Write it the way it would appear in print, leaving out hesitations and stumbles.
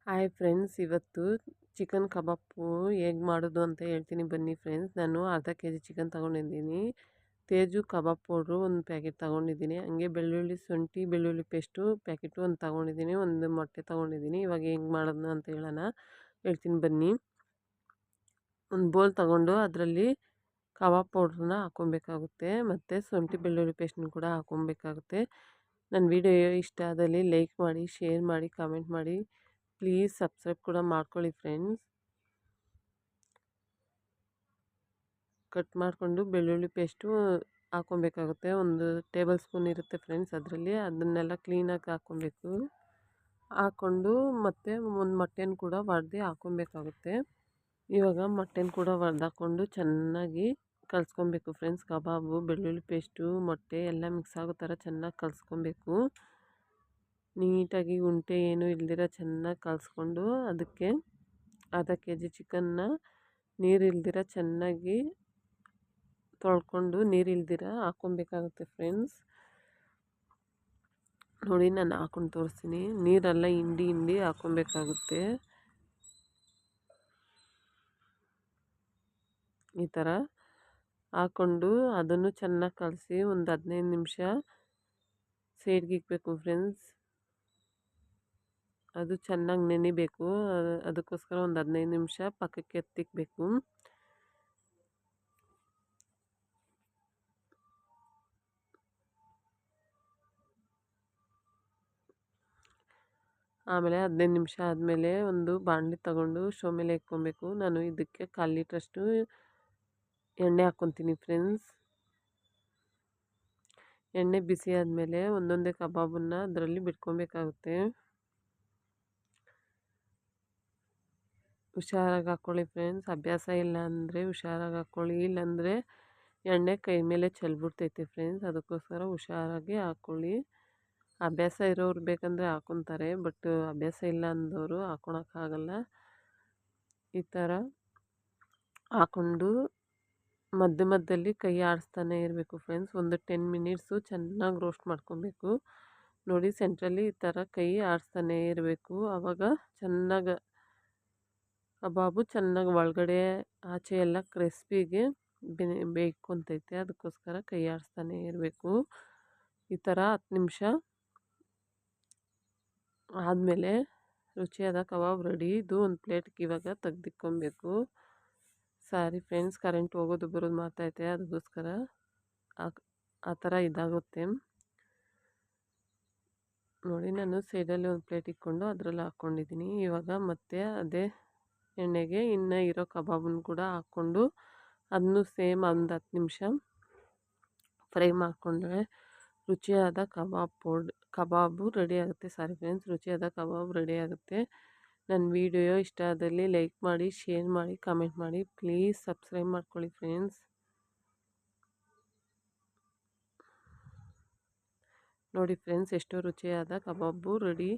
Hi friends, ಇವತ್ತು chicken ಕಬಾಬು ಹೇಗೆ ಮಾಡೋದು ಅಂತ ಹೇಳ್ತೀನಿ ಬನ್ನಿ ಫ್ರೆಂಡ್ಸ್. ನಾನು ಅರ್ಧ ಕೆ ಜಿ ಚಿಕನ್ ತೊಗೊಂಡಿದ್ದೀನಿ. ತೇಜು ಕಬಾಬ್ ಪೌಡ್ರು ಒಂದು ಪ್ಯಾಕೆಟ್ ತೊಗೊಂಡಿದ್ದೀನಿ. ಹಂಗೆ ಬೆಳ್ಳುಳ್ಳಿ, ಶುಂಠಿ ಬೆಳ್ಳುಳ್ಳಿ ಪೇಸ್ಟು ಪ್ಯಾಕೆಟು ಒಂದು ತೊಗೊಂಡಿದ್ದೀನಿ. ಒಂದು ಮೊಟ್ಟೆ ತೊಗೊಂಡಿದ್ದೀನಿ. ಇವಾಗ ಹೆಂಗೆ ಮಾಡೋದು ಅಂತ ಹೇಳ್ತೀನಿ ಬನ್ನಿ. ಒಂದು ಬೋಲ್ ತೊಗೊಂಡು ಅದರಲ್ಲಿ ಕಬಾಬ್ ಪೌಡ್ರನ್ನ ಹಾಕ್ಕೊಬೇಕಾಗುತ್ತೆ, ಮತ್ತು ಶುಂಠಿ ಬೆಳ್ಳುಳ್ಳಿ ಪೇಸ್ಟನ್ನು ಕೂಡ ಹಾಕ್ಕೊಬೇಕಾಗುತ್ತೆ. ನನ್ನ ವಿಡಿಯೋ ಇಷ್ಟ ಆದಲ್ಲಿ ಲೈಕ್ ಮಾಡಿ, ಶೇರ್ ಮಾಡಿ, ಕಾಮೆಂಟ್ ಮಾಡಿ. ಪ್ಲೀಸ್ ಸಬ್ಸ್ಕ್ರೈಬ್ ಕೂಡ ಮಾಡ್ಕೊಳ್ಳಿ ಫ್ರೆಂಡ್ಸ್. ಕಟ್ ಮಾಡಿಕೊಂಡು ಬೆಳ್ಳುಳ್ಳಿ ಪೇಸ್ಟು ಹಾಕ್ಕೊಬೇಕಾಗುತ್ತೆ. ಒಂದು ಟೇಬಲ್ ಸ್ಪೂನ್ ಇರುತ್ತೆ ಫ್ರೆಂಡ್ಸ್ ಅದರಲ್ಲಿ. ಅದನ್ನೆಲ್ಲ ಕ್ಲೀನಾಗಿ ಹಾಕ್ಕೊಬೇಕು. ಹಾಕ್ಕೊಂಡು ಮತ್ತು ಒಂದು ಮೊಟ್ಟೆನ ಕೂಡ ಒಡೆದು ಹಾಕ್ಕೊಬೇಕಾಗುತ್ತೆ. ಇವಾಗ ಮೊಟ್ಟೆನ ಕೂಡ ಒಡೆದಾಕ್ಕೊಂಡು ಚೆನ್ನಾಗಿ ಕಲಿಸ್ಕೊಬೇಕು ಫ್ರೆಂಡ್ಸ್. ಕಬಾಬು, ಬೆಳ್ಳುಳ್ಳಿ ಪೇಸ್ಟು, ಮೊಟ್ಟೆ ಎಲ್ಲ ಮಿಕ್ಸ್ ಆಗೋ ಥರ ಚೆನ್ನಾಗಿ ಕಲಿಸ್ಕೊಬೇಕು. ನೀಟಾಗಿ ಉಂಟೆ ಏನೂ ಇಲ್ದಿರ ಚೆನ್ನಾಗಿ ಕಲಿಸ್ಕೊಂಡು ಅದಕ್ಕೆ ಅರ್ಧ ಕೆ ಜಿ ಚಿಕನ್ನ ನೀರಿಲ್ದಿರ ಚೆನ್ನಾಗಿ ತೊಳ್ಕೊಂಡು ನೀರಿಲ್ದಿರ ಹಾಕ್ಕೊಬೇಕಾಗುತ್ತೆ ಫ್ರೆಂಡ್ಸ್. ನೋಡಿ, ನಾನು ಹಾಕ್ಕೊಂಡು ತೋರಿಸ್ತೀನಿ. ನೀರೆಲ್ಲ ಹಿಂಡಿ ಹಾಕ್ಕೊಬೇಕಾಗುತ್ತೆ. ಈ ಥರ ಹಾಕ್ಕೊಂಡು ಅದನ್ನು ಚೆನ್ನಾಗಿ ಕಲಸಿ ಒಂದು 15 ನಿಮಿಷ ಸೈಡ್ಗೆ ಇಕ್ಬೇಕು ಫ್ರೆಂಡ್ಸ್. ಅದು ಚೆನ್ನಾಗಿ ನೆನಿಬೇಕು. ಅದಕ್ಕೋಸ್ಕರ ಒಂದು 15 ನಿಮಿಷ ಪಕ್ಕಕ್ಕೆ ಎತ್ತಿಕ್ಬೇಕು. ಆಮೇಲೆ 15 ನಿಮಿಷ ಆದಮೇಲೆ ಒಂದು ಬಾಣಲಿ ತಗೊಂಡು ಸ್ಟವ್ ಮೇಲೆ ಇಕ್ಕೊಬೇಕು. ನಾನು ಇದಕ್ಕೆ 1/4 ಲೀಟ್ರಷ್ಟು ಎಣ್ಣೆ ಹಾಕ್ಕೊತೀನಿ ಫ್ರೆಂಡ್ಸ್. ಎಣ್ಣೆ ಬಿಸಿ ಆದಮೇಲೆ ಒಂದೊಂದೇ ಕಬಾಬನ್ನು ಅದರಲ್ಲಿ ಬಿಟ್ಕೊಬೇಕಾಗುತ್ತೆ. ಹುಷಾರಾಗಿ ಹಾಕ್ಕೊಳ್ಳಿ ಫ್ರೆಂಡ್ಸ್. ಅಭ್ಯಾಸ ಇಲ್ಲ ಅಂದರೆ ಹುಷಾರಾಗಿ ಹಾಕ್ಕೊಳ್ಳಿ, ಇಲ್ಲಾಂದರೆ ಎಣ್ಣೆ ಕೈ ಮೇಲೆ ಚೆಲ್ಬಿಡ್ತೈತೆ ಫ್ರೆಂಡ್ಸ್. ಅದಕ್ಕೋಸ್ಕರ ಹುಷಾರಾಗಿ ಹಾಕ್ಕೊಳ್ಳಿ. ಅಭ್ಯಾಸ ಇರೋರು ಬೇಕಂದರೆ ಹಾಕ್ಕೊತಾರೆ, ಬಟ್ ಅಭ್ಯಾಸ ಇಲ್ಲ ಅಂದವರು ಹಾಕ್ಕೊಳಕ್ಕಾಗಲ್ಲ. ಈ ಥರ ಹಾಕ್ಕೊಂಡು ಮಧ್ಯದಲ್ಲಿ ಕೈ ಆಡಿಸ್ತಾನೆ ಇರಬೇಕು ಫ್ರೆಂಡ್ಸ್. ಒಂದು 10 ಮಿನಿಟ್ಸು ಚೆನ್ನಾಗಿ ರೋಸ್ಟ್ ಮಾಡ್ಕೊಬೇಕು. ನೋಡಿ, ಸೆಂಟ್ರಲ್ಲಿ ಈ ಥರ ಕೈ ಆಡಿಸ್ತಾನೆ ಇರಬೇಕು. ಆವಾಗ ಚೆನ್ನಾಗಿ ಕಬಾಬು ಚೆನ್ನಾಗಿ ಒಳಗಡೆ ಆಚೆ ಎಲ್ಲ ಕ್ರಿಸ್ಪಿಗೆ ಬೇಯ್ಕೊತೈತೆ. ಅದಕ್ಕೋಸ್ಕರ ಕೈ ಆಡಿಸ್ತಾನೆ ಇರಬೇಕು. ಈ ಥರ 10 ನಿಮಿಷ ಆದಮೇಲೆ ರುಚಿಯಾದ ಕಬಾಬ್ ರೆಡಿ. ಇದು ಒಂದು ಪ್ಲೇಟ್ಗೆ ಇವಾಗ ತೆಗ್ದಿಕ್ಕೊಬೇಕು. ಸಾರಿ ಫ್ರೆಂಡ್ಸ್, ಕರೆಂಟ್ ಹೋಗೋದು ಬರೋದು ಮಾಡ್ತೈತೆ, ಅದಕ್ಕೋಸ್ಕರ ಆ ಥರ ಇದಾಗುತ್ತೆ. ನೋಡಿ, ನಾನು ಸೈಡಲ್ಲಿ ಒಂದು ಪ್ಲೇಟ್ ಇಟ್ಕೊಂಡು ಅದರಲ್ಲಿ ಹಾಕ್ಕೊಂಡಿದ್ದೀನಿ. ಇವಾಗ ಮತ್ತೆ ಅದೇ ಎಣ್ಣೆಗೆ ಇನ್ನು ಇರೋ ಕಬಾಬನ್ನು ಕೂಡ ಹಾಕ್ಕೊಂಡು ಅದನ್ನು ಸೇಮ್ ಒಂದು 10 ನಿಮಿಷ ಫ್ರೈ ಮಾಡಿಕೊಂಡ್ರೆ ರುಚಿಯಾದ ಕಬಾಬು ರೆಡಿ ಆಗುತ್ತೆ. ಸಾರಿ ಫ್ರೆಂಡ್ಸ್, ರುಚಿಯಾದ ಕಬಾಬ್ ರೆಡಿ ಆಗುತ್ತೆ. ನನ್ನ ವಿಡಿಯೋ ಇಷ್ಟ ಆದಲ್ಲಿ ಲೈಕ್ ಮಾಡಿ, ಶೇರ್ ಮಾಡಿ, ಕಮೆಂಟ್ ಮಾಡಿ. ಪ್ಲೀಸ್ ಸಬ್ಸ್ಕ್ರೈಬ್ ಮಾಡ್ಕೊಳ್ಳಿ ಫ್ರೆಂಡ್ಸ್. ನೋಡಿ ಫ್ರೆಂಡ್ಸ್, ಎಷ್ಟು ರುಚಿಯಾದ ಕಬಾಬು ರೆಡಿ